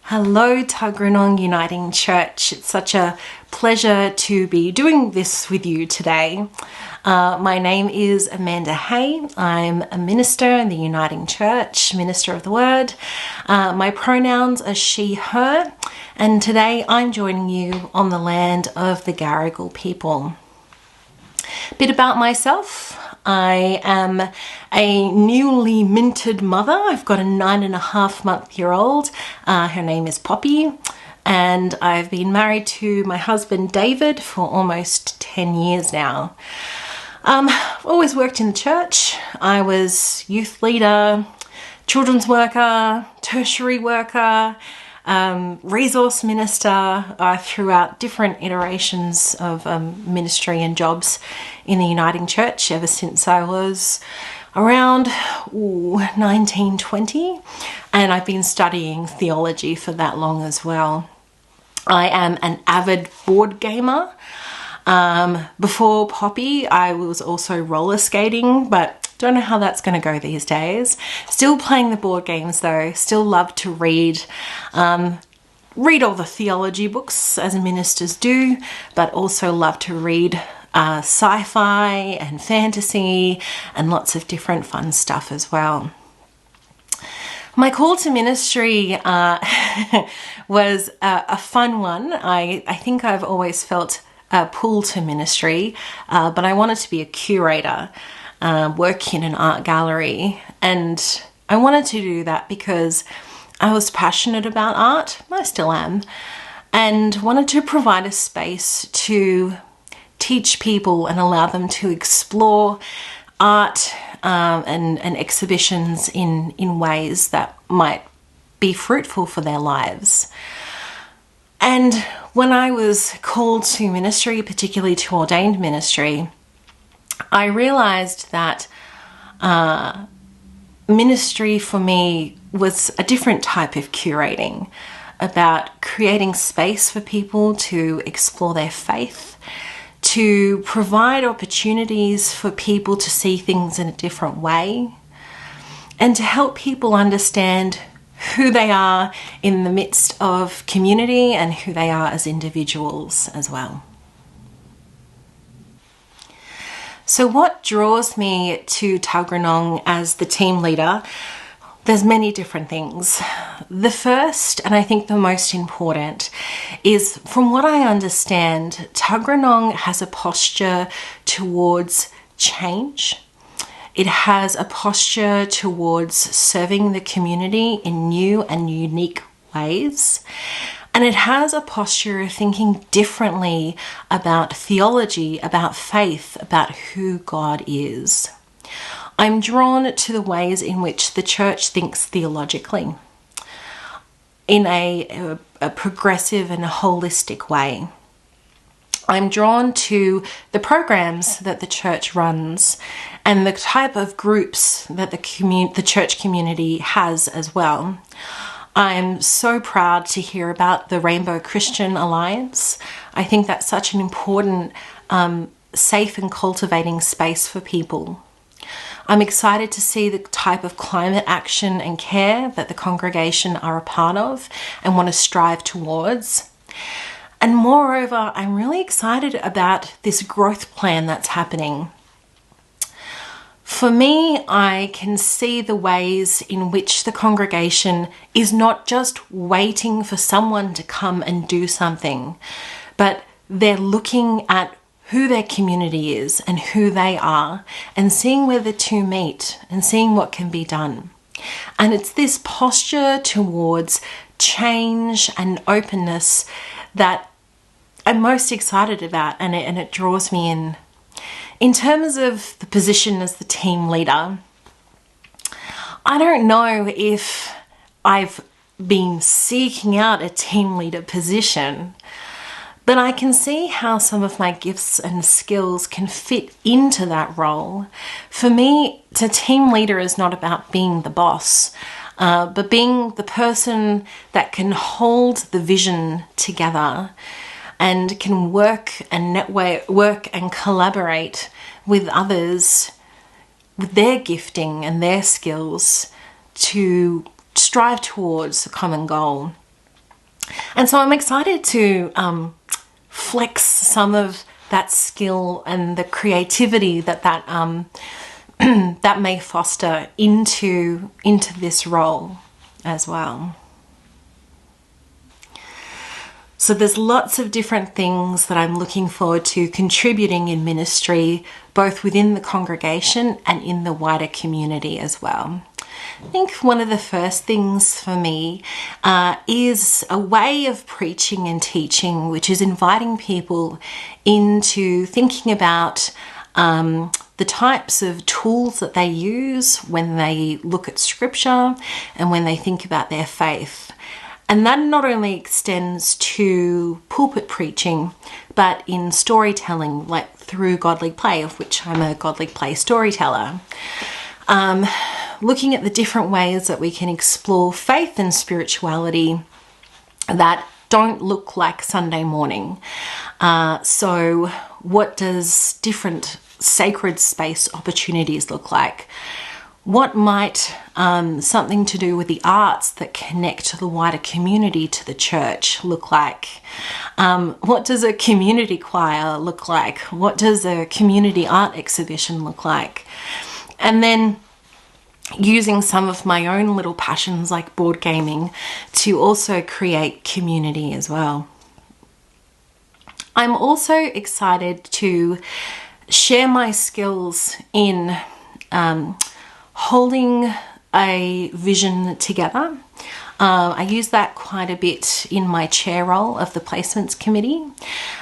Hello, Tuggeranong Uniting Church. It's such a pleasure to be doing this with you today. My name is Amanda Hay. I'm a minister in the Uniting Church, minister of the Word. My pronouns are she, her, and today I'm joining you on the land of the Gadigal people. A bit about myself. I am a newly minted mother. I've got a 9.5-month-old. Her name is Poppy, and I've been married to my husband David for almost 10 years now. Always worked in the church. I was youth leader, children's worker, tertiary worker, resource minister throughout different iterations of ministry and jobs in the Uniting Church ever since I was around 19, 20, and I've been studying theology for that long as well. I am an avid board gamer. Before Poppy, I was also roller skating, but don't know how that's going to go these days. Still playing the board games though. Still love to read. Read all the theology books as ministers do, but also love to read sci-fi and fantasy and lots of different fun stuff as well. My call to ministry was a fun one. I think I've always felt a pull to ministry, but I wanted to be a curator, work in an art gallery, and I wanted to do that because I was passionate about art, I still am, and wanted to provide a space to teach people and allow them to explore art and exhibitions in ways that might be fruitful for their lives. And when I was called to ministry, particularly to ordained ministry, I realized that ministry for me was a different type of curating, about creating space for people to explore their faith, to provide opportunities for people to see things in a different way, and to help people understand who they are in the midst of community and who they are as individuals as well. So what draws me to Tuggeranong as the team leader? There's many different things. The first, and I think the most important, is from what I understand, Tuggeranong has a posture towards change. It has a posture towards serving the community in new and unique ways. And it has a posture of thinking differently about theology, about faith, about who God is. I'm drawn to the ways in which the church thinks theologically in a progressive and a holistic way. I'm drawn to the programs that the church runs and the type of groups that the church community has as well. I'm so proud to hear about the Rainbow Christian Alliance. I think that's such an important, safe and cultivating space for people. I'm excited to see the type of climate action and care that the congregation are a part of and want to strive towards. And moreover, I'm really excited about this growth plan that's happening. For me, I can see the ways in which the congregation is not just waiting for someone to come and do something, but they're looking at who their community is and who they are and seeing where the two meet and seeing what can be done. And it's this posture towards change and openness that I'm most excited about, and it draws me in. In terms of the position as the team leader, I don't know if I've been seeking out a team leader position, but I can see how some of my gifts and skills can fit into that role. For me, the team leader is not about being the boss, but being the person that can hold the vision together and can work and network and collaborate with others with their gifting and their skills to strive towards a common goal. And so I'm excited to flex some of that skill and the creativity that that may foster into this role as well. So there's lots of different things that I'm looking forward to contributing in ministry, both within the congregation and in the wider community as well. I think one of the first things for me is a way of preaching and teaching, which is inviting people into thinking about the types of tools that they use when they look at scripture and when they think about their faith. And that not only extends to pulpit preaching, but in storytelling, like through godly play, of which I'm a godly play storyteller. Looking at the different ways that we can explore faith and spirituality that don't look like Sunday morning. So what does different sacred space opportunities look like? What might something to do with the arts that connect the wider community to the church look like? What does a community choir look like? What does a community art exhibition look like? And then using some of my own little passions like board gaming to also create community as well. I'm also excited to share my skills in holding a vision together. I use that quite a bit in my chair role of the placements committee,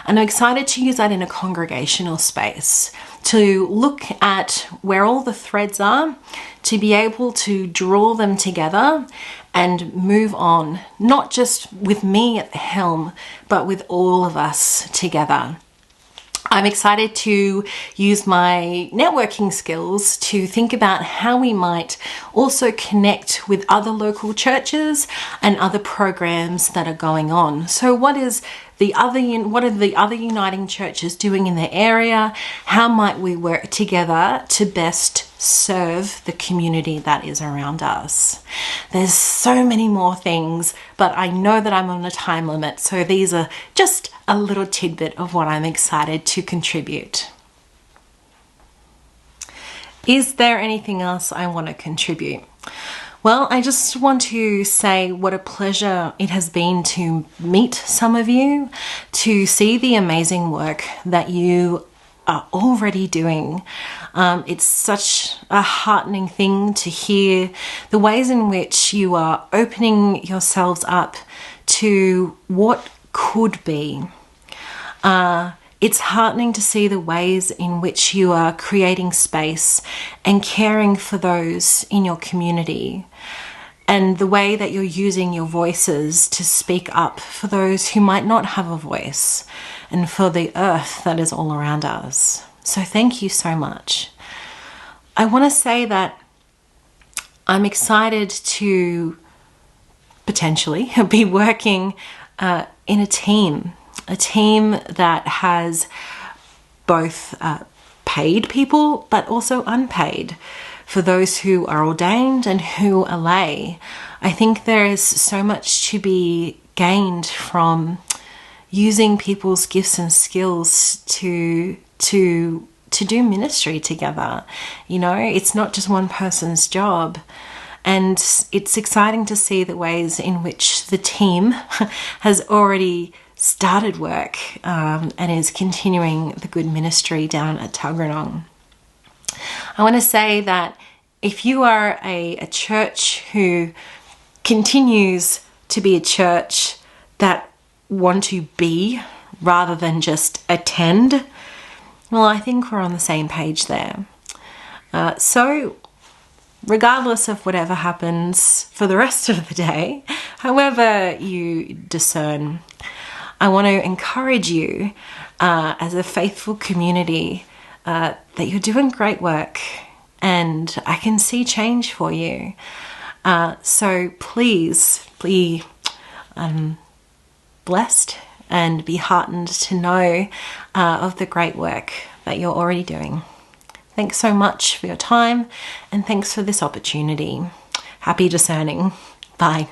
and I'm excited to use that in a congregational space to look at where all the threads are, to be able to draw them together and move on, not just with me at the helm, but with all of us together. I'm excited to use my networking skills to think about how we might also connect with other local churches and other programs that are going on. So what are the other uniting churches doing in their area? How might we work together to best serve the community that is around us? There's so many more things, but I know that I'm on a time limit, so these are just a little tidbit of what I'm excited to contribute. Is there anything else I want to contribute? Well, I just want to say what a pleasure it has been to meet some of you, to see the amazing work that you are already doing. It's such a heartening thing to hear the ways in which you are opening yourselves up to what could be. It's heartening to see the ways in which you are creating space and caring for those in your community, and the way that you're using your voices to speak up for those who might not have a voice and for the earth that is all around us. So thank you so much. I want to say that I'm excited to potentially be working in a team that has both paid people but also unpaid, for those who are ordained and who are lay. I think there is so much to be gained from using people's gifts and skills to do ministry together. You know, it's not just one person's job. And it's exciting to see the ways in which the team has already started work and is continuing the good ministry down at Tuggeranong. I want to say that if you are a church who continues to be a church that want to be rather than just attend, well, I think we're on the same page there. So regardless of whatever happens for the rest of the day, however you discern, I want to encourage you as a faithful community that you're doing great work and I can see change for you. So please be blessed and be heartened to know of the great work that you're already doing. Thanks so much for your time and thanks for this opportunity. Happy discerning. Bye.